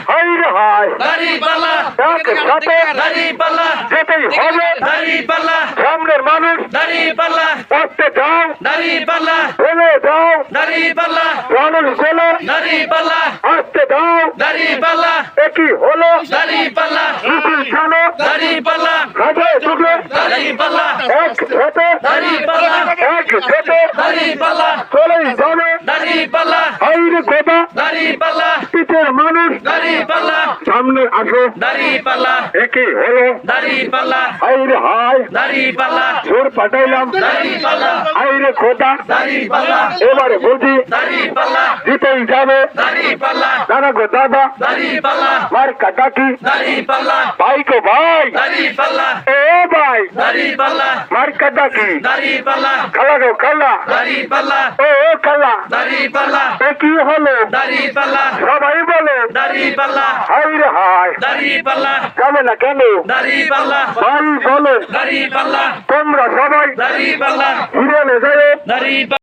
হাইরে হায় দাঁড়িপাল্লা একসাথে দাঁড়িপাল্লা যেতেই হবে দাঁড়িপাল্লা সামনের মানুষ দাঁড়িপাল্লা আসতে যাও দাঁড়িপাল্লা বলে যাও দাঁড়িপাল্লা মানুষ বলে দাঁড়িপাল্লা আসতে দাও দাঁড়িপাল্লা একই হলো দাঁড়িপাল্লা মিছিল ছানো দাঁড়িপাল্লা কাজে ঢুকলে দাঁড়িপাল্লা একসাথে দাঁড়িপাল্লা একসাথে দাঁড়িপাল্লা চলেই যাবে দাঁড়িপাল্লা হাইরে কথা দাঁড়িপাল্লা পিঠের মানুষ দাঁড়িপাল্লা সামনে আসো দাঁড়িপাল্লা একই হলো দাঁড়িপাল্লা হাইরে হায় দাঁড়িপাল্লা সুর পাঠাইলাম দাঁড়িপাল্লা হাইরে কথা দাঁড়িপাল্লা এবারে বুঝি দাঁড়িপাল্লা জিতেই যাবে দাঁড়িপাল্লা দাদা গো দাদা দাঁড়িপাল্লা মার কাটা কি দাঁড়িপাল্লা ভাই গো ভাই দাঁড়িপাল্লা এ ভাই দাঁড়িপাল্লা মার কাটা কি দাঁড়িপাল্লা খালা গো খালা দাঁড়িপাল্লা ও খালা দাঁড়িপাল্লা এ কি হলো দাঁড়িপাল্লা সবাই বলে দাঁড়িপাল্লা হাইরে হায় দাঁড়িপাল্লা যাবে না কেন দাঁড়িপাল্লা ভাই বলে দাঁড়িপাল্লা তোমরা সবাই দাঁড়িপাল্লা হিরণে যায় দাঁড়িপাল্লা